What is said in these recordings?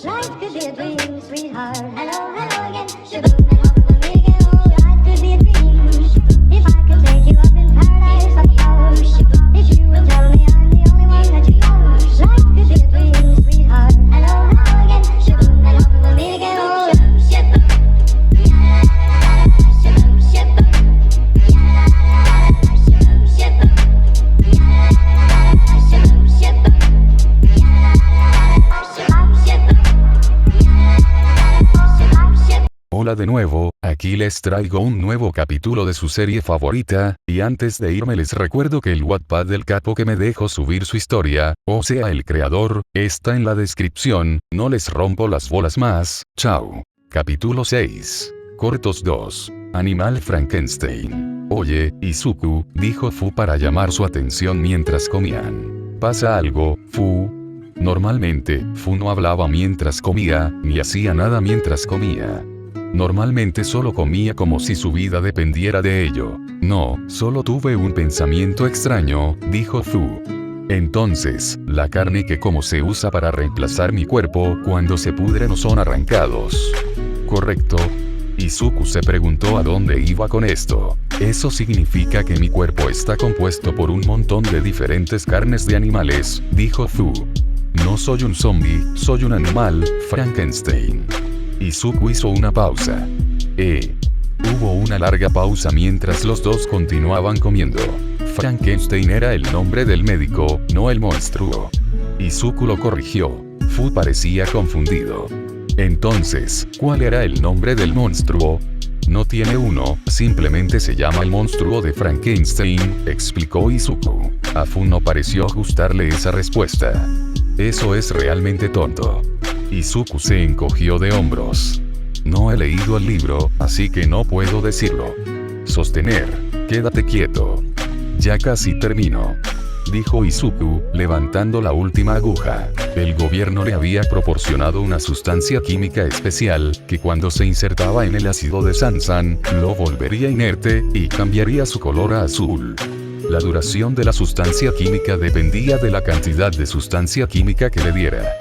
Life could be a dream, sweetheart. Hello, hello again. Shaboom, and hope we'll meet again. Oh, life could be a dream. If I could take you up in paradise like yours. If you will tell me I'm the only one that you know. Life could be a dream, sweetheart. Hello, hello again. Shaboom, and hope we'll meet again. Oh, shaboom, shaboom, shaboom, shaboom, shaboom, shaboom, shaboom, shaboom. Hola de nuevo, aquí les traigo un nuevo capítulo de su serie favorita, y antes de irme les recuerdo que el Wattpad del capo que me dejó subir su historia, o sea el creador, está en la descripción, no les rompo las bolas más, chao. Capítulo 6. Cortos 2. Animal Frankenstein. Oye, Izuku, dijo Fu para llamar su atención mientras comían. ¿Pasa algo, Fu? Normalmente, Fu no hablaba mientras comía, ni hacía nada mientras comía. Normalmente solo comía como si su vida dependiera de ello. No, solo tuve un pensamiento extraño, dijo Fu. Entonces, la carne que como se usa para reemplazar mi cuerpo cuando se pudren o son arrancados. Correcto. Izuku se preguntó a dónde iba con esto. Eso significa que mi cuerpo está compuesto por un montón de diferentes carnes de animales, dijo Fu. No soy un zombie, soy un animal, Frankenstein. Izuku hizo una pausa. Hubo una larga pausa mientras los dos continuaban comiendo. Frankenstein era el nombre del médico, no el monstruo. Izuku lo corrigió. Fu parecía confundido. Entonces, ¿cuál era el nombre del monstruo? No tiene uno, simplemente se llama el monstruo de Frankenstein, explicó Izuku. A Fu no pareció gustarle esa respuesta. Eso es realmente tonto. Izuku se encogió de hombros. No he leído el libro, así que no puedo decirlo. Sostener. Quédate quieto. Ya casi termino. Dijo Izuku, levantando la última aguja. El gobierno le había proporcionado una sustancia química especial, que cuando se insertaba en el ácido de Sansan, lo volvería inerte, y cambiaría su color a azul. La duración de la sustancia química dependía de la cantidad de sustancia química que le diera.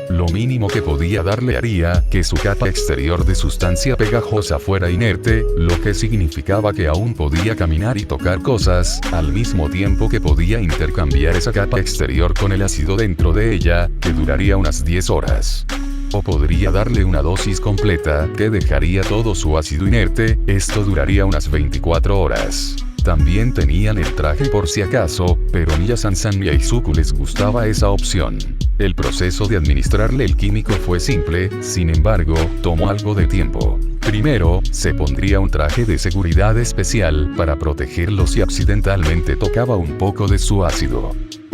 Lo mínimo que podía darle haría que su capa exterior de sustancia pegajosa fuera inerte, lo que significaba que aún podía caminar y tocar cosas, al mismo tiempo que podía intercambiar esa capa exterior con el ácido dentro de ella, que duraría unas 10 horas. O podría darle una dosis completa, que dejaría todo su ácido inerte, esto duraría unas 24 horas. También tenían el traje por si acaso, pero ni a Sansan ni a Izuku les gustaba esa opción. El proceso de administrarle el químico fue simple, sin embargo, tomó algo de tiempo. Primero, se pondría un traje de seguridad especial para protegerlo si accidentalmente tocaba un poco de su ácido.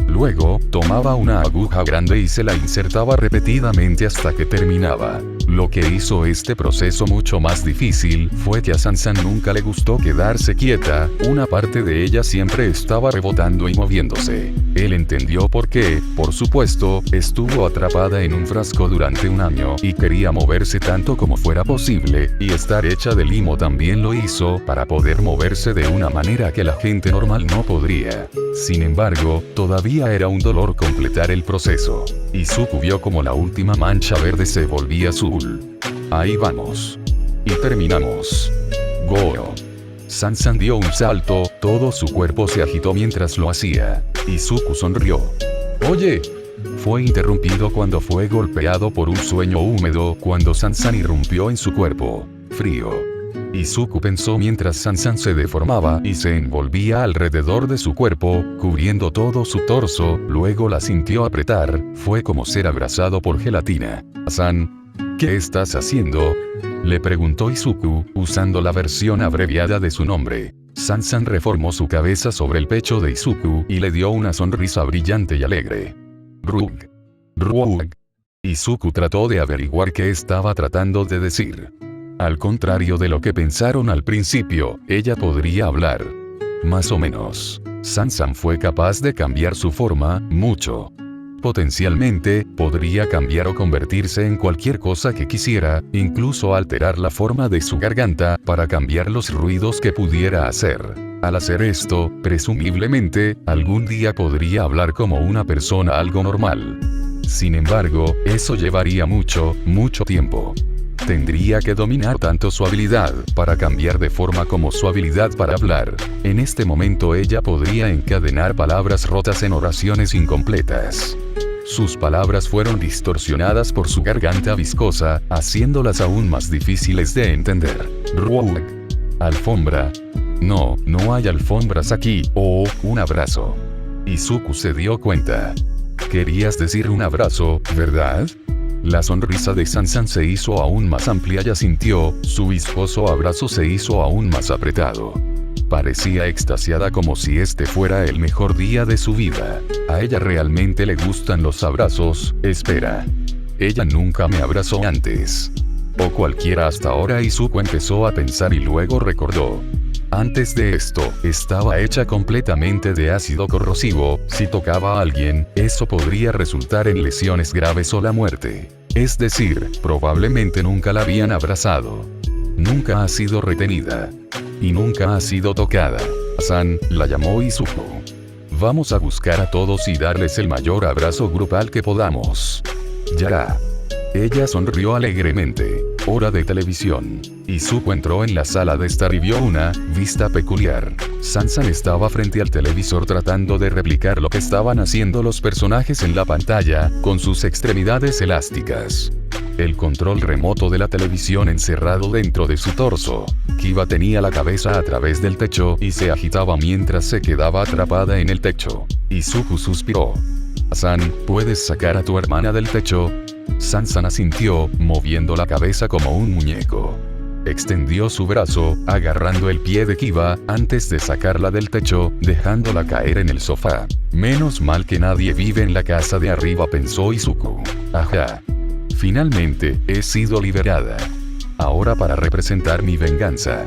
Luego, tomaba una aguja grande y se la insertaba repetidamente hasta que terminaba. Lo que hizo este proceso mucho más difícil fue que a Sansan nunca le gustó quedarse quieta, una parte de ella siempre estaba rebotando y moviéndose. Él entendió por qué, por supuesto, estuvo atrapada en un frasco durante un año y quería moverse tanto como fuera posible, y estar hecha de limo también lo hizo para poder moverse de una manera que la gente normal no podría. Sin embargo, todavía era un dolor completar el proceso. Izuku vio como la última mancha verde se volvía azul. Ahí vamos. Y terminamos. Goro. Sansan dio un salto, todo su cuerpo se agitó mientras lo hacía. Izuku sonrió. Oye. Fue interrumpido cuando fue golpeado por un sueño húmedo cuando Sansan irrumpió en su cuerpo. Frío. Izuku pensó mientras Sansan se deformaba y se envolvía alrededor de su cuerpo, cubriendo todo su torso, luego la sintió apretar, fue como ser abrazado por gelatina. San, ¿qué estás haciendo? Le preguntó Izuku, usando la versión abreviada de su nombre. Sansan reformó su cabeza sobre el pecho de Izuku y le dio una sonrisa brillante y alegre. Rug. Rug. Izuku trató de averiguar qué estaba tratando de decir. Al contrario de lo que pensaron al principio, ella podría hablar. Más o menos. Sansan fue capaz de cambiar su forma, mucho. Potencialmente, podría cambiar o convertirse en cualquier cosa que quisiera, incluso alterar la forma de su garganta, para cambiar los ruidos que pudiera hacer. Al hacer esto, presumiblemente, algún día podría hablar como una persona algo normal. Sin embargo, eso llevaría mucho tiempo. Tendría que dominar tanto su habilidad para cambiar de forma como su habilidad para hablar. En este momento ella podría encadenar palabras rotas en oraciones incompletas. Sus palabras fueron distorsionadas por su garganta viscosa, haciéndolas aún más difíciles de entender. Rug. Alfombra. No hay alfombras aquí. Oh, un abrazo. Izuku se dio cuenta. Querías decir un abrazo, ¿verdad? La sonrisa de Sansan se hizo aún más amplia y asintió, su viscoso abrazo se hizo aún más apretado. Parecía extasiada como si este fuera el mejor día de su vida. A ella realmente le gustan los abrazos. Espera. Ella nunca me abrazó antes. O cualquiera hasta ahora. Izuku empezó a pensar y luego recordó. Antes de esto, estaba hecha completamente de ácido corrosivo, si tocaba a alguien, eso podría resultar en lesiones graves o la muerte. Es decir, probablemente nunca la habían abrazado. Nunca ha sido retenida. Y nunca ha sido tocada. San, la llamó Izuku. Vamos a buscar a todos y darles el mayor abrazo grupal que podamos. Ya. Ella sonrió alegremente. Hora de televisión. Izuku entró en la sala de estar y vio una vista peculiar. Sansan estaba frente al televisor tratando de replicar lo que estaban haciendo los personajes en la pantalla, con sus extremidades elásticas. El control remoto de la televisión encerrado dentro de su torso. Kiba tenía la cabeza a través del techo y se agitaba mientras se quedaba atrapada en el techo. Izuku suspiró. San, ¿puedes sacar a tu hermana del techo? Sansan asintió, moviendo la cabeza como un muñeco. Extendió su brazo, agarrando el pie de Kiba, antes de sacarla del techo, dejándola caer en el sofá. Menos mal que nadie vive en la casa de arriba, pensó Izuku. Ajá. Finalmente, he sido liberada. Ahora para representar mi venganza.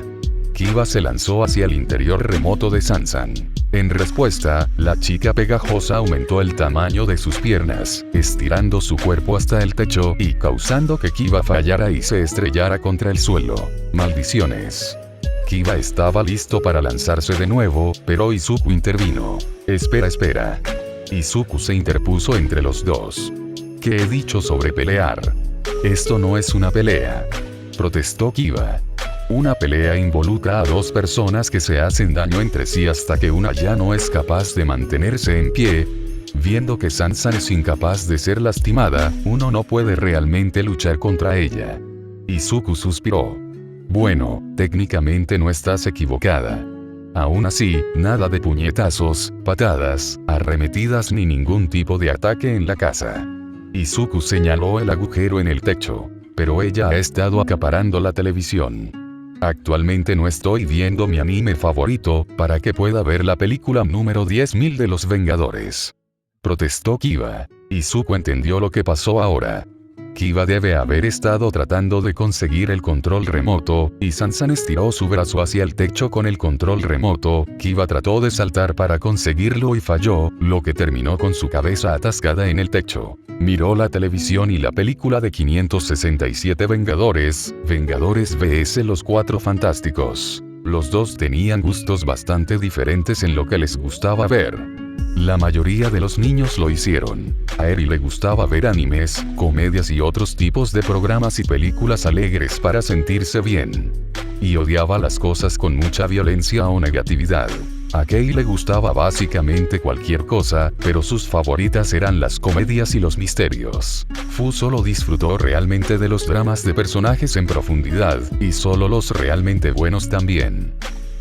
Kiba se lanzó hacia el interior remoto de Sansan. En respuesta, la chica pegajosa aumentó el tamaño de sus piernas, estirando su cuerpo hasta el techo y causando que Kiba fallara y se estrellara contra el suelo. Maldiciones. Kiba estaba listo para lanzarse de nuevo, pero Izuku intervino. Espera. Izuku se interpuso entre los dos. ¿Qué he dicho sobre pelear? Esto no es una pelea. Protestó Kiba. Una pelea involucra a dos personas que se hacen daño entre sí hasta que una ya no es capaz de mantenerse en pie. Viendo que Sansan es incapaz de ser lastimada, uno no puede realmente luchar contra ella. Izuku suspiró. Bueno, técnicamente no estás equivocada. Aún así, nada de puñetazos, patadas, arremetidas ni ningún tipo de ataque en la casa. Izuku señaló el agujero en el techo. Pero ella ha estado acaparando la televisión. Actualmente no estoy viendo mi anime favorito, para que pueda ver la película número 10.000 de los Vengadores. Protestó Kiba. Izuku entendió lo que pasó ahora. Kiba debe haber estado tratando de conseguir el control remoto, y Sansan estiró su brazo hacia el techo con el control remoto. Kiba trató de saltar para conseguirlo y falló, lo que terminó con su cabeza atascada en el techo. Miró la televisión y la película de 567 Vengadores vs los Cuatro Fantásticos. Los dos tenían gustos bastante diferentes en lo que les gustaba ver. La mayoría de los niños lo hicieron. A Eri le gustaba ver animes, comedias y otros tipos de programas y películas alegres para sentirse bien. Y odiaba las cosas con mucha violencia o negatividad. A Kei le gustaba básicamente cualquier cosa, pero sus favoritas eran las comedias y los misterios. Fu solo disfrutó realmente de los dramas de personajes en profundidad, y solo los realmente buenos también.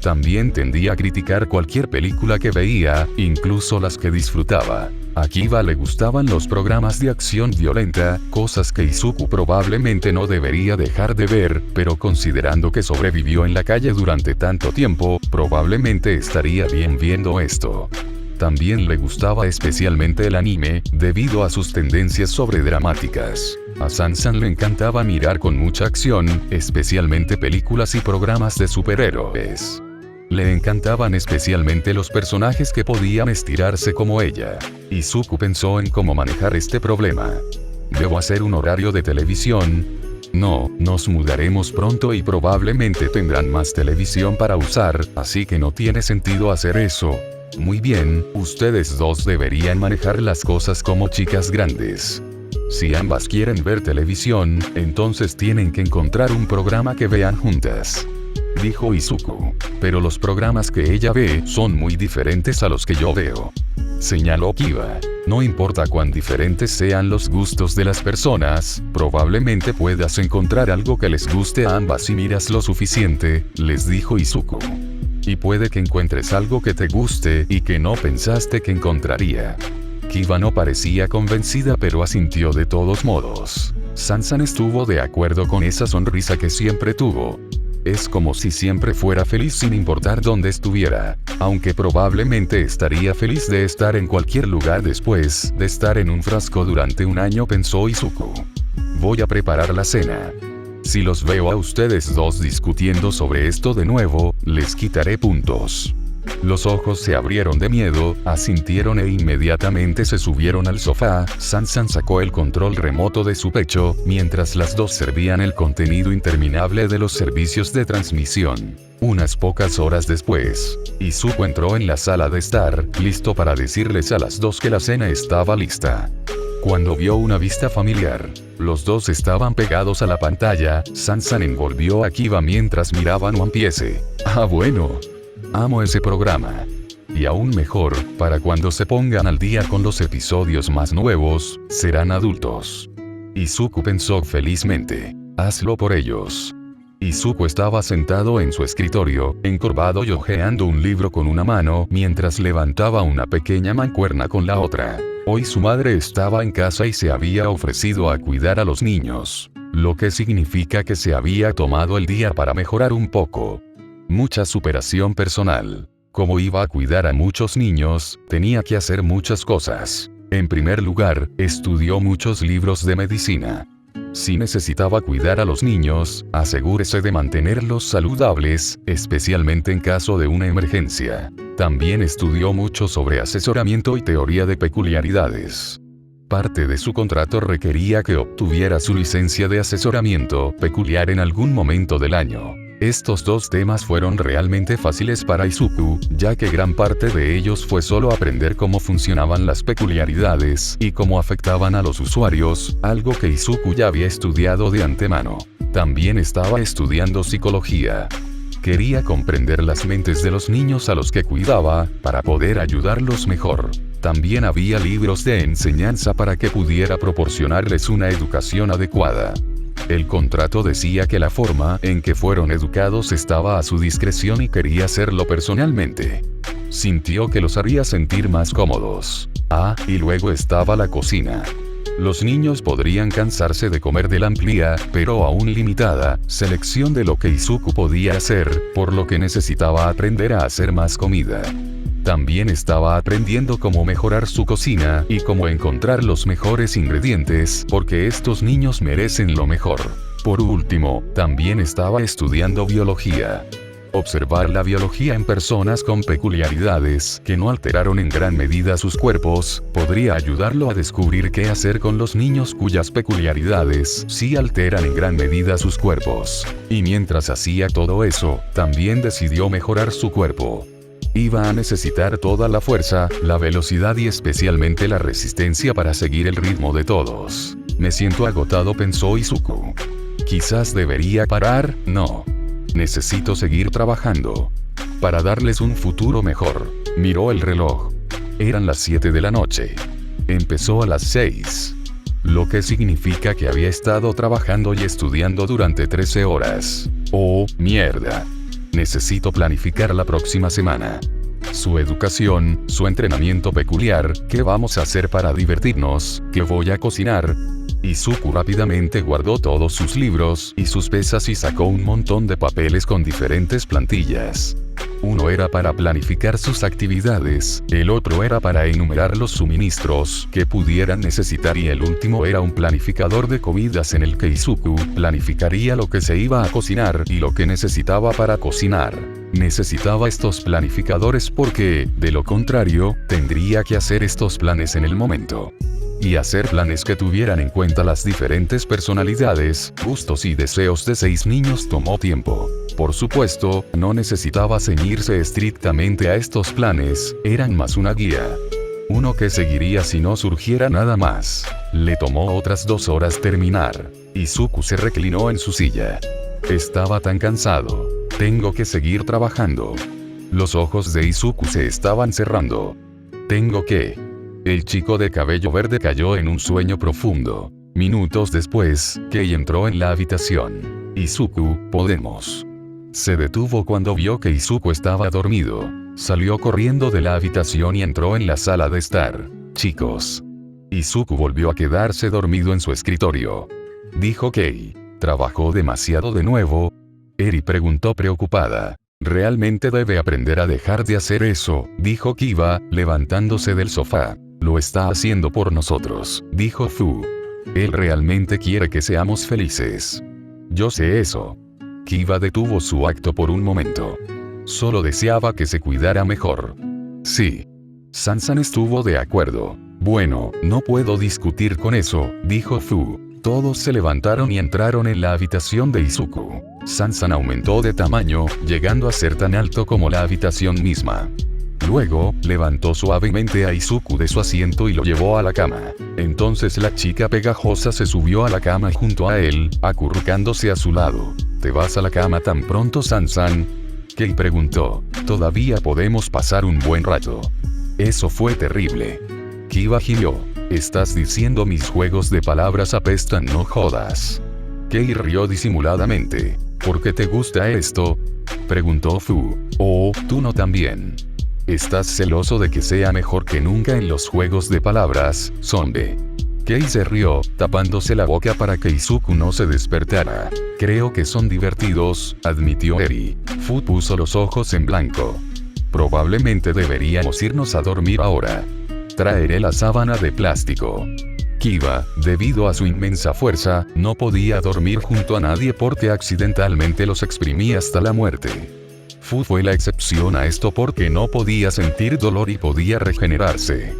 También tendía a criticar cualquier película que veía, incluso las que disfrutaba. A Kiba le gustaban los programas de acción violenta, cosas que Izuku probablemente no debería dejar de ver, pero considerando que sobrevivió en la calle durante tanto tiempo, probablemente estaría bien viendo esto. También le gustaba especialmente el anime, debido a sus tendencias sobredramáticas. A Sansan le encantaba mirar con mucha acción, especialmente películas y programas de superhéroes. Le encantaban especialmente los personajes que podían estirarse como ella. Izuku pensó en cómo manejar este problema. ¿Debo hacer un horario de televisión? No, nos mudaremos pronto y probablemente tendrán más televisión para usar, así que no tiene sentido hacer eso. Muy bien, ustedes dos deberían manejar las cosas como chicas grandes. Si ambas quieren ver televisión, entonces tienen que encontrar un programa que vean juntas, dijo Izuku. Pero los programas que ella ve son muy diferentes a los que yo veo, señaló Kiba. No importa cuán diferentes sean los gustos de las personas, probablemente puedas encontrar algo que les guste a ambas si miras lo suficiente, les dijo Izuku. Y puede que encuentres algo que te guste y que no pensaste que encontraría. Kiba no parecía convencida pero asintió de todos modos. Sansan estuvo de acuerdo con esa sonrisa que siempre tuvo. Es como si siempre fuera feliz sin importar dónde estuviera, aunque probablemente estaría feliz de estar en cualquier lugar después de estar en un frasco durante un año, pensó Izuku. Voy a preparar la cena. Si los veo a ustedes dos discutiendo sobre esto de nuevo, les quitaré puntos. Los ojos se abrieron de miedo, asintieron e inmediatamente se subieron al sofá. Sansan sacó el control remoto de su pecho, mientras las dos servían el contenido interminable de los servicios de transmisión. Unas pocas horas después, Izuku entró en la sala de estar, listo para decirles a las dos que la cena estaba lista. Cuando vio una vista familiar, los dos estaban pegados a la pantalla. Sansan envolvió a Kiba mientras miraban One Piece. Ah, bueno. Amo ese programa. Y aún mejor, para cuando se pongan al día con los episodios más nuevos, serán adultos. Izuku pensó felizmente. Hazlo por ellos. Izuku estaba sentado en su escritorio, encorvado y hojeando un libro con una mano mientras levantaba una pequeña mancuerna con la otra. Hoy su madre estaba en casa y se había ofrecido a cuidar a los niños, lo que significa que se había tomado el día para mejorar un poco. Mucha superación personal. Como iba a cuidar a muchos niños, tenía que hacer muchas cosas. En primer lugar, estudió muchos libros de medicina. Si necesitaba cuidar a los niños, asegúrese de mantenerlos saludables, especialmente en caso de una emergencia. También estudió mucho sobre asesoramiento y teoría de peculiaridades. Parte de su contrato requería que obtuviera su licencia de asesoramiento peculiar en algún momento del año. Estos dos temas fueron realmente fáciles para Izuku, ya que gran parte de ellos fue solo aprender cómo funcionaban las peculiaridades y cómo afectaban a los usuarios, algo que Izuku ya había estudiado de antemano. También estaba estudiando psicología. Quería comprender las mentes de los niños a los que cuidaba, para poder ayudarlos mejor. También había libros de enseñanza para que pudiera proporcionarles una educación adecuada. El contrato decía que la forma en que fueron educados estaba a su discreción y quería hacerlo personalmente. Sintió que los haría sentir más cómodos. Ah, y luego estaba la cocina. Los niños podrían cansarse de comer de la amplia, pero aún limitada, selección de lo que Izuku podía hacer, por lo que necesitaba aprender a hacer más comida. También estaba aprendiendo cómo mejorar su cocina y cómo encontrar los mejores ingredientes, porque estos niños merecen lo mejor. Por último, también estaba estudiando biología. Observar la biología en personas con peculiaridades que no alteraron en gran medida sus cuerpos, podría ayudarlo a descubrir qué hacer con los niños cuyas peculiaridades sí alteran en gran medida sus cuerpos. Y mientras hacía todo eso, también decidió mejorar su cuerpo. Iba a necesitar toda la fuerza, la velocidad y especialmente la resistencia para seguir el ritmo de todos. Me siento agotado, pensó Izuku. Quizás debería parar, no. Necesito seguir trabajando. Para darles un futuro mejor. Miró el reloj. Eran las 7 de la noche. Empezó a las 6. Lo que significa que había estado trabajando y estudiando durante 13 horas. Oh, mierda. Necesito planificar la próxima semana. Su educación, su entrenamiento peculiar, ¿qué vamos a hacer para divertirnos? ¿Qué voy a cocinar? Izuku rápidamente guardó todos sus libros y sus pesas y sacó un montón de papeles con diferentes plantillas. Uno era para planificar sus actividades, el otro era para enumerar los suministros que pudieran necesitar y el último era un planificador de comidas en el que Izuku planificaría lo que se iba a cocinar y lo que necesitaba para cocinar. Necesitaba estos planificadores porque, de lo contrario, tendría que hacer estos planes en el momento. Y hacer planes que tuvieran en cuenta las diferentes personalidades, gustos y deseos de 6 niños tomó tiempo. Por supuesto, no necesitaba ceñirse estrictamente a estos planes, eran más una guía. Uno que seguiría si no surgiera nada más. Le tomó otras 2 horas terminar. Izuku se reclinó en su silla. Estaba tan cansado. Tengo que seguir trabajando. Los ojos de Izuku se estaban cerrando. Tengo que... El chico de cabello verde cayó en un sueño profundo. Minutos después, Kei entró en la habitación. Izuku, podemos. Se detuvo cuando vio que Izuku estaba dormido. Salió corriendo de la habitación y entró en la sala de estar. Chicos. Izuku volvió a quedarse dormido en su escritorio. Dijo Kei. ¿Trabajó demasiado de nuevo? Eri preguntó preocupada. Realmente debe aprender a dejar de hacer eso, dijo Kiba, levantándose del sofá. Lo está haciendo por nosotros, dijo Fu. Él realmente quiere que seamos felices. Yo sé eso. Kiba detuvo su acto por un momento. Solo deseaba que se cuidara mejor. Sí. Sansan estuvo de acuerdo. Bueno, no puedo discutir con eso, dijo Fu. Todos se levantaron y entraron en la habitación de Izuku. Sansan aumentó de tamaño, llegando a ser tan alto como la habitación misma. Luego, levantó suavemente a Izuku de su asiento y lo llevó a la cama. Entonces la chica pegajosa se subió a la cama junto a él, acurrucándose a su lado. ¿Te vas a la cama tan pronto, Sansan? Kei preguntó. Todavía podemos pasar un buen rato. Eso fue terrible. Kiba gimió. Estás diciendo mis juegos de palabras apestan, no jodas. Kei rió disimuladamente. ¿Por qué te gusta esto? Preguntó Fu. Oh, tú no también. Estás celoso de que sea mejor que nunca en los juegos de palabras, zombie. Kei se rió, tapándose la boca para que Izuku no se despertara. Creo que son divertidos, admitió Eri. Fu puso los ojos en blanco. Probablemente deberíamos irnos a dormir ahora. Traeré la sábana de plástico. Kiba, debido a su inmensa fuerza, no podía dormir junto a nadie porque accidentalmente los exprimía hasta la muerte. Fu fue la excepción a esto porque no podía sentir dolor y podía regenerarse.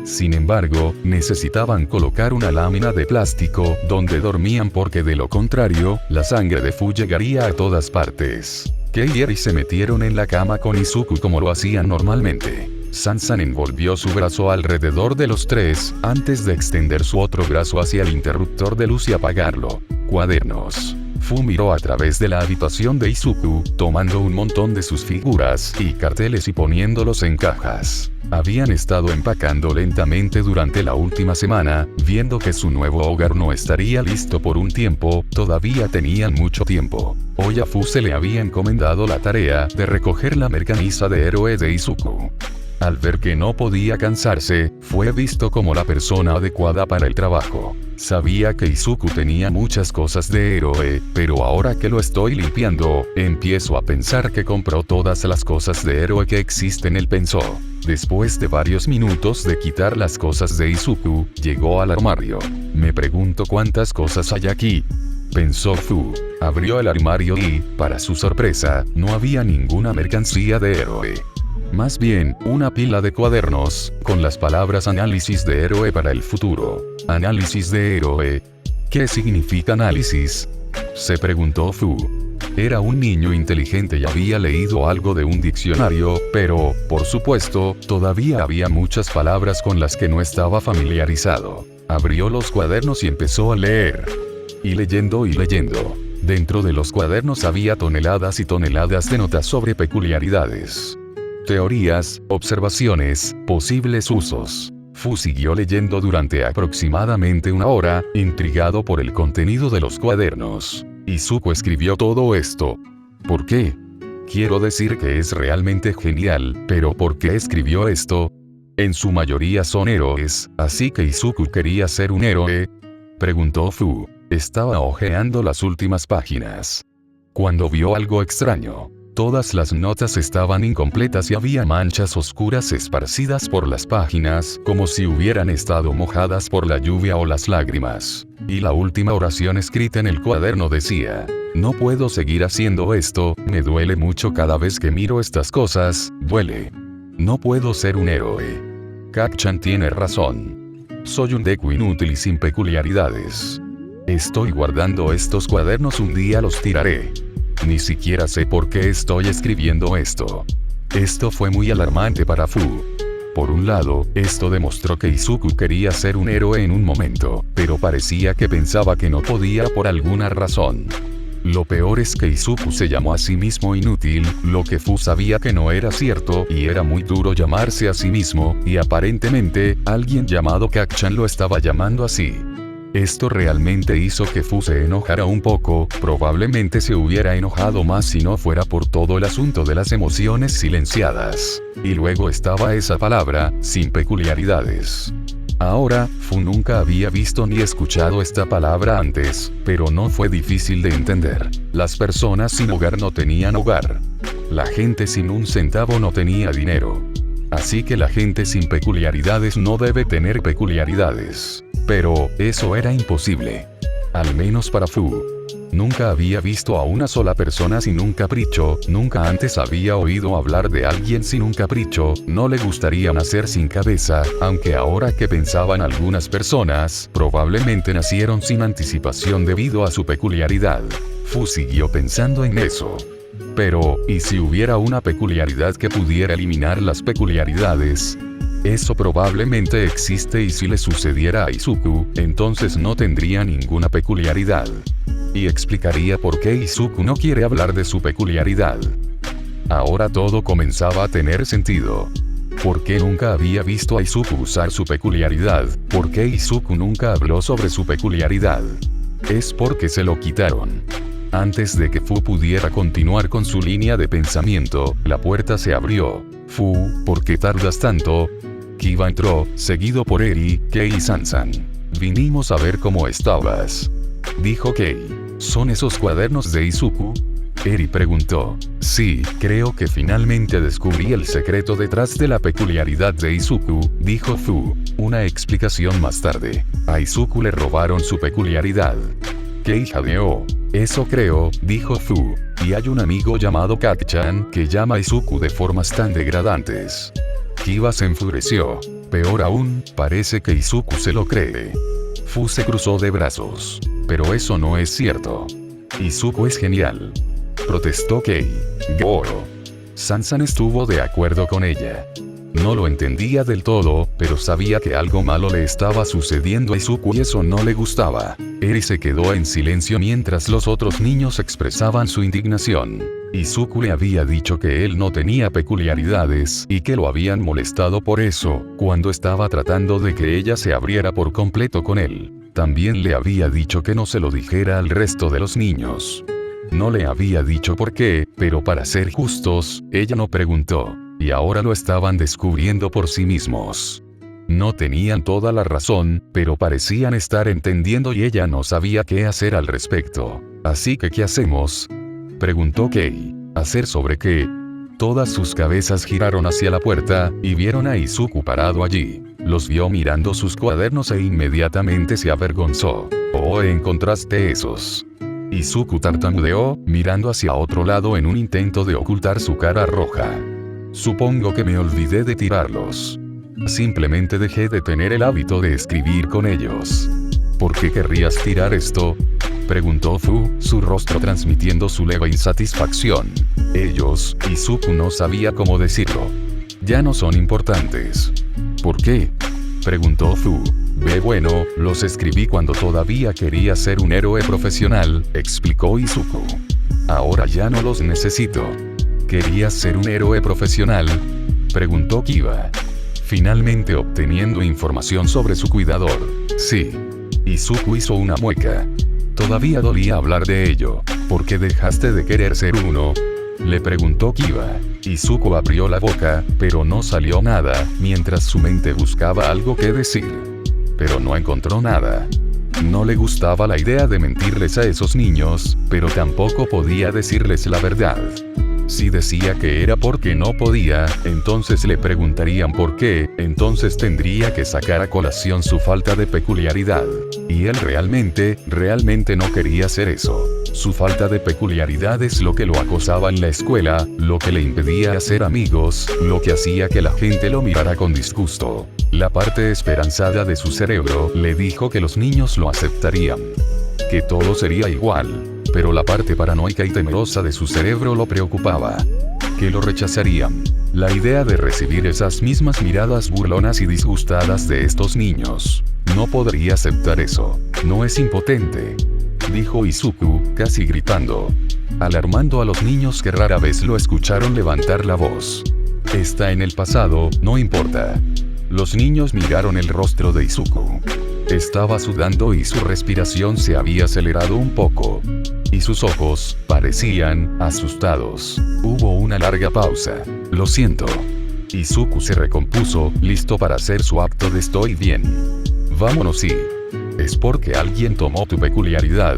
Sin embargo, necesitaban colocar una lámina de plástico donde dormían porque de lo contrario, la sangre de Fu llegaría a todas partes. Kei y Eri se metieron en la cama con Izuku como lo hacían normalmente. Sansan envolvió su brazo alrededor de los tres, antes de extender su otro brazo hacia el interruptor de luz y apagarlo. Cuadernos. Fu miró a través de la habitación de Izuku, tomando un montón de sus figuras y carteles y poniéndolos en cajas. Habían estado empacando lentamente durante la última semana, viendo que su nuevo hogar no estaría listo por un tiempo, todavía tenían mucho tiempo. Hoy a Fu se le había encomendado la tarea de recoger la mercancía de héroe de Izuku. Al ver que no podía cansarse, fue visto como la persona adecuada para el trabajo. Sabía que Izuku tenía muchas cosas de héroe, pero ahora que lo estoy limpiando, empiezo a pensar que compró todas las cosas de héroe que existen, él pensó. Después de varios minutos de quitar las cosas de Izuku, llegó al armario. Me pregunto cuántas cosas hay aquí. Pensó Fu. Abrió el armario y, para su sorpresa, no había ninguna mercancía de héroe. Más bien, una pila de cuadernos, con las palabras análisis de héroe para el futuro. Análisis de héroe. ¿Qué significa análisis? Se preguntó Fu. Era un niño inteligente y había leído algo de un diccionario, pero, por supuesto, todavía había muchas palabras con las que no estaba familiarizado. Abrió los cuadernos y empezó a leer. Y leyendo. Dentro de los cuadernos había toneladas y toneladas de notas sobre peculiaridades. Teorías, observaciones, posibles usos. Fu siguió leyendo durante aproximadamente una hora, intrigado por el contenido de los cuadernos. Izuku escribió todo esto. ¿Por qué? Quiero decir que es realmente genial, pero ¿por qué escribió esto? En su mayoría son héroes, así que Izuku quería ser un héroe. Preguntó Fu. Estaba hojeando las últimas páginas. Cuando vio algo extraño. Todas las notas estaban incompletas y había manchas oscuras esparcidas por las páginas, como si hubieran estado mojadas por la lluvia o las lágrimas. Y la última oración escrita en el cuaderno decía: no puedo seguir haciendo esto, me duele mucho cada vez que miro estas cosas, duele. No puedo ser un héroe. Kak-chan tiene razón. Soy un deku inútil y sin peculiaridades. Estoy guardando estos cuadernos, un día los tiraré. Ni siquiera sé por qué estoy escribiendo esto. Esto fue muy alarmante para Fu. Por un lado, esto demostró que Izuku quería ser un héroe en un momento, pero parecía que pensaba que no podía por alguna razón. Lo peor es que Izuku se llamó a sí mismo inútil, lo que Fu sabía que no era cierto y era muy duro llamarse a sí mismo, y aparentemente, alguien llamado Kacchan lo estaba llamando así. Esto realmente hizo que Fu se enojara un poco, probablemente se hubiera enojado más si no fuera por todo el asunto de las emociones silenciadas. Y luego estaba esa palabra, sin peculiaridades. Ahora, Fu nunca había visto ni escuchado esta palabra antes, pero no fue difícil de entender. Las personas sin hogar no tenían hogar. La gente sin un centavo no tenía dinero. Así que la gente sin peculiaridades no debe tener peculiaridades. Pero, eso era imposible. Al menos para Fu. Nunca había visto a una sola persona sin un capricho, nunca antes había oído hablar de alguien sin un capricho, no le gustaría nacer sin cabeza, aunque ahora que pensaban algunas personas, probablemente nacieron sin anticipación debido a su peculiaridad. Fu siguió pensando en eso. Pero, ¿y si hubiera una peculiaridad que pudiera eliminar las peculiaridades? Eso probablemente existe y si le sucediera a Izuku, entonces no tendría ninguna peculiaridad. Y explicaría por qué Izuku no quiere hablar de su peculiaridad. Ahora todo comenzaba a tener sentido. ¿Por qué nunca había visto a Izuku usar su peculiaridad? ¿Por qué Izuku nunca habló sobre su peculiaridad? Es porque se lo quitaron. Antes de que Fu pudiera continuar con su línea de pensamiento, la puerta se abrió. Fu, ¿por qué tardas tanto? Kiba entró, seguido por Eri, Kei y Sansan. Vinimos a ver cómo estabas, dijo Kei. ¿Son esos cuadernos de Izuku? Eri preguntó. Sí, creo que finalmente descubrí el secreto detrás de la peculiaridad de Izuku, dijo Fu. Una explicación más tarde. A Izuku le robaron su peculiaridad. Kei jadeó. Eso creo, dijo Fu. Y hay un amigo llamado Kacchan que llama a Izuku de formas tan degradantes. Kiba se enfureció. Peor aún, parece que Izuku se lo cree. Fu se cruzó de brazos. Pero eso no es cierto. Izuku es genial, protestó Kei. Goro. Sansan estuvo de acuerdo con ella. No lo entendía del todo, pero sabía que algo malo le estaba sucediendo a Izuku y eso no le gustaba. Eri se quedó en silencio mientras los otros niños expresaban su indignación. Izuku le había dicho que él no tenía peculiaridades y que lo habían molestado por eso, cuando estaba tratando de que ella se abriera por completo con él. También le había dicho que no se lo dijera al resto de los niños. No le había dicho por qué, pero para ser justos, ella no preguntó. Y ahora lo estaban descubriendo por sí mismos. No tenían toda la razón, pero parecían estar entendiendo y ella no sabía qué hacer al respecto. Así que ¿qué hacemos?, preguntó Kei. ¿Hacer sobre qué? Todas sus cabezas giraron hacia la puerta, y vieron a Izuku parado allí. Los vio mirando sus cuadernos e inmediatamente se avergonzó. ¿Oh, encontraste esos? Izuku tartamudeó, mirando hacia otro lado en un intento de ocultar su cara roja. Supongo que me olvidé de tirarlos. Simplemente dejé de tener el hábito de escribir con ellos. ¿Por qué querrías tirar esto?, preguntó Fu, su rostro transmitiendo su leve insatisfacción. Ellos, Izuku no sabía cómo decirlo. Ya no son importantes. ¿Por qué?, preguntó Fu. Bueno, los escribí cuando todavía quería ser un héroe profesional, explicó Izuku. Ahora ya no los necesito. ¿Querías ser un héroe profesional?, preguntó Kiba. Finalmente obteniendo información sobre su cuidador. Sí. Izuku hizo una mueca. Todavía dolía hablar de ello. ¿Por qué dejaste de querer ser uno?, le preguntó Kiba. Izuku abrió la boca, pero no salió nada, mientras su mente buscaba algo que decir. Pero no encontró nada. No le gustaba la idea de mentirles a esos niños, pero tampoco podía decirles la verdad. Si decía que era porque no podía, entonces le preguntarían por qué, entonces tendría que sacar a colación su falta de peculiaridad. Y él realmente no quería hacer eso. Su falta de peculiaridad es lo que lo acosaba en la escuela, lo que le impedía hacer amigos, lo que hacía que la gente lo mirara con disgusto. La parte esperanzada de su cerebro le dijo que los niños lo aceptarían, que todo sería igual. Pero la parte paranoica y temerosa de su cerebro lo preocupaba, que lo rechazarían. La idea de recibir esas mismas miradas burlonas y disgustadas de estos niños. No podría aceptar eso. No es impotente, dijo Izuku, casi gritando, alarmando a los niños que rara vez lo escucharon levantar la voz. Está en el pasado, no importa. Los niños miraron el rostro de Izuku. Estaba sudando y su respiración se había acelerado un poco. Y sus ojos parecían asustados. Hubo una larga pausa. Lo siento. Izuku se recompuso, listo para hacer su acto de estoy bien. Vámonos. Sí. ¿Es porque alguien tomó tu peculiaridad?,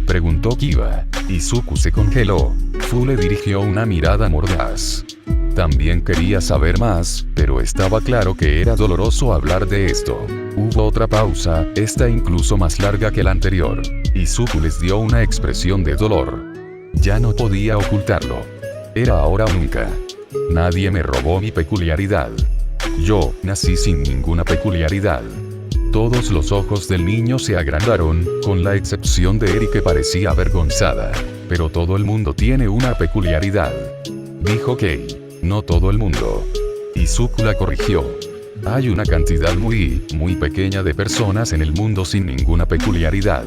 preguntó Kiba. Izuku se congeló. Fu le dirigió una mirada mordaz. También quería saber más, pero estaba claro que era doloroso hablar de esto. Hubo otra pausa, esta incluso más larga que la anterior. Izuku les dio una expresión de dolor. Ya no podía ocultarlo. Era ahora o nunca. Nadie me robó mi peculiaridad. Yo nací sin ninguna peculiaridad. Todos los ojos del niño se agrandaron, con la excepción de Eri, que parecía avergonzada. Pero todo el mundo tiene una peculiaridad, dijo Kei. No todo el mundo. Izuku la corrigió. Hay una cantidad muy pequeña de personas en el mundo sin ninguna peculiaridad.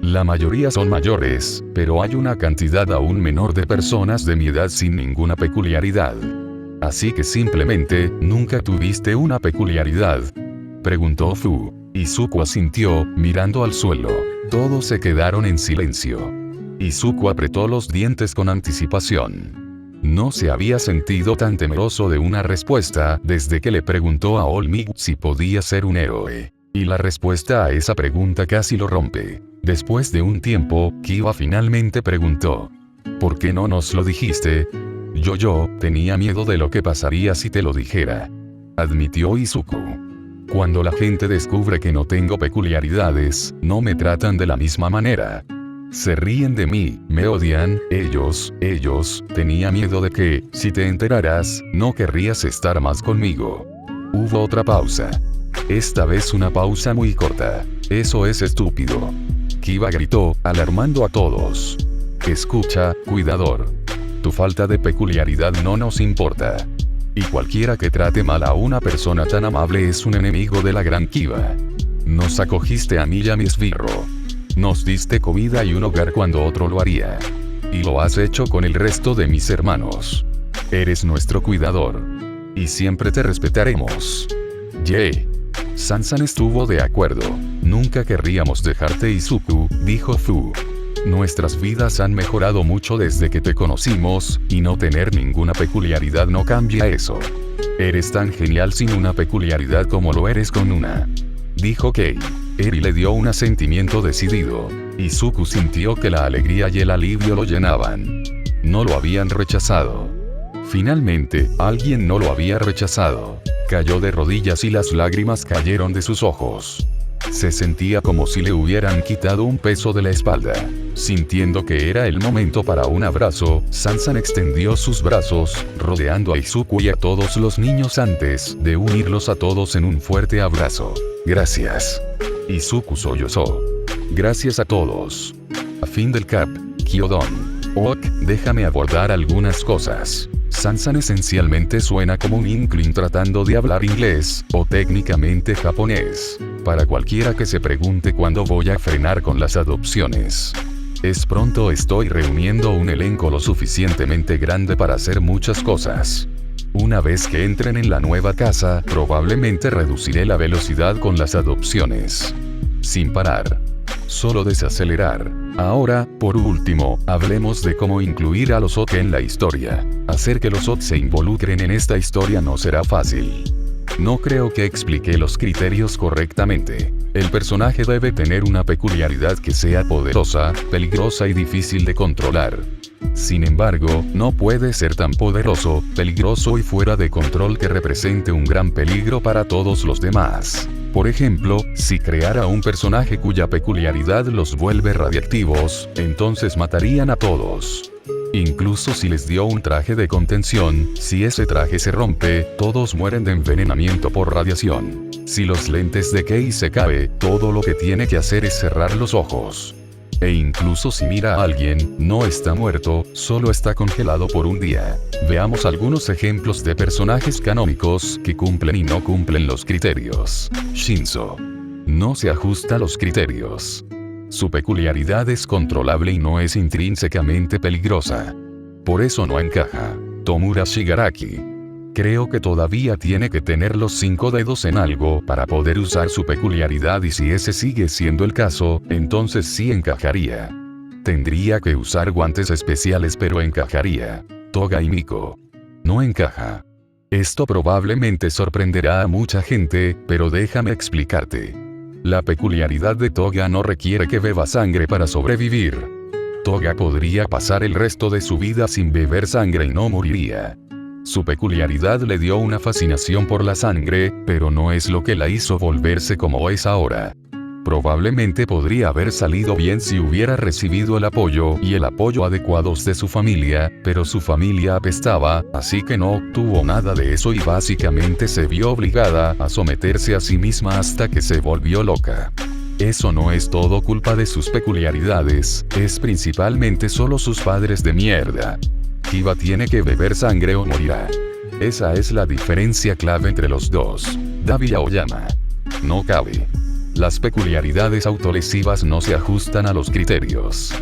La mayoría son mayores, pero hay una cantidad aún menor de personas de mi edad sin ninguna peculiaridad. Así que simplemente, ¿nunca tuviste una peculiaridad?, preguntó Fu. Izuku asintió, mirando al suelo. Todos se quedaron en silencio. Izuku apretó los dientes con anticipación. No se había sentido tan temeroso de una respuesta desde que le preguntó a All Might si podía ser un héroe. Y la respuesta a esa pregunta casi lo rompe. Después de un tiempo, Kiba finalmente preguntó: ¿por qué no nos lo dijiste? Yo tenía miedo de lo que pasaría si te lo dijera, admitió Izuku. Cuando la gente descubre que no tengo peculiaridades, no me tratan de la misma manera. Se ríen de mí, me odian, ellos, tenía miedo de que, si te enteraras, no querrías estar más conmigo. Hubo otra pausa. Esta vez una pausa muy corta. Eso es estúpido. Kiba gritó, alarmando a todos. Escucha, cuidador. Tu falta de peculiaridad no nos importa. Y cualquiera que trate mal a una persona tan amable es un enemigo de la gran Kiba. Nos acogiste a mí y a mi esbirro. Nos diste comida y un hogar cuando otro lo haría. Y lo has hecho con el resto de mis hermanos. Eres nuestro cuidador. Y siempre te respetaremos. Sansan estuvo de acuerdo. Nunca querríamos dejarte, Izuku, dijo Fu. Nuestras vidas han mejorado mucho desde que te conocimos, y no tener ninguna peculiaridad no cambia eso. Eres tan genial sin una peculiaridad como lo eres con una, dijo Kei. Eri le dio un asentimiento decidido. Izuku sintió que la alegría y el alivio lo llenaban. No lo habían rechazado. Finalmente, alguien no lo había rechazado. Cayó de rodillas y las lágrimas cayeron de sus ojos. Se sentía como si le hubieran quitado un peso de la espalda. Sintiendo que era el momento para un abrazo, Sansan extendió sus brazos, rodeando a Izuku y a todos los niños antes de unirlos a todos en un fuerte abrazo. Gracias. Izuku sollozó. Gracias a todos. A fin del cap, Kyodon. Ok, déjame abordar algunas cosas. Sansan esencialmente suena como un Inkling tratando de hablar inglés, o técnicamente japonés. Para cualquiera que se pregunte cuándo voy a frenar con las adopciones. Es pronto, estoy reuniendo un elenco lo suficientemente grande para hacer muchas cosas. Una vez que entren en la nueva casa, probablemente reduciré la velocidad con las adopciones. Sin parar. Solo desacelerar. Ahora, por último, hablemos de cómo incluir a los OT en la historia. Hacer que los OT se involucren en esta historia no será fácil. No creo que expliqué los criterios correctamente. El personaje debe tener una peculiaridad que sea poderosa, peligrosa y difícil de controlar. Sin embargo, no puede ser tan poderoso, peligroso y fuera de control que represente un gran peligro para todos los demás. Por ejemplo, si creara un personaje cuya peculiaridad los vuelve radiactivos, entonces matarían a todos. Incluso si les dio un traje de contención, si ese traje se rompe, todos mueren de envenenamiento por radiación. Si los lentes de Kei se cae, todo lo que tiene que hacer es cerrar los ojos. E incluso si mira a alguien, no está muerto, solo está congelado por un día. Veamos algunos ejemplos de personajes canónicos que cumplen y no cumplen los criterios. Shinzo. No se ajusta a los criterios. Su peculiaridad es controlable y no es intrínsecamente peligrosa. Por eso no encaja. Tomura Shigaraki. Creo que todavía tiene que tener los 5 dedos en algo para poder usar su peculiaridad, y si ese sigue siendo el caso, entonces sí encajaría. Tendría que usar guantes especiales, pero encajaría. Toga y Miko. No encaja. Esto probablemente sorprenderá a mucha gente, pero déjame explicarte. La peculiaridad de Toga no requiere que beba sangre para sobrevivir. Toga podría pasar el resto de su vida sin beber sangre y no moriría. Su peculiaridad le dio una fascinación por la sangre, pero no es lo que la hizo volverse como es ahora. Probablemente podría haber salido bien si hubiera recibido el apoyo y el apoyo adecuados de su familia, pero su familia apestaba, así que no obtuvo nada de eso y básicamente se vio obligada a someterse a sí misma hasta que se volvió loca. Eso no es todo culpa de sus peculiaridades, es principalmente solo sus padres de mierda. Kiba tiene que beber sangre o morirá. Esa es la diferencia clave entre los dos. Dabi Aoyama. No cabe. Las peculiaridades autolesivas no se ajustan a los criterios.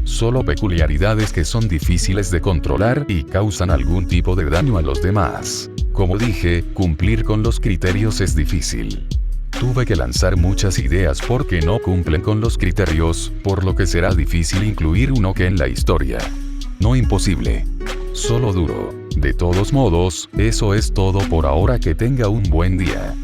Solo peculiaridades que son difíciles de controlar y causan algún tipo de daño a los demás. Como dije, cumplir con los criterios es difícil. Tuve que lanzar muchas ideas porque no cumplen con los criterios, por lo que será difícil incluir uno que en la historia. No imposible. Solo duro. De todos modos, eso es todo por ahora. Que tenga un buen día.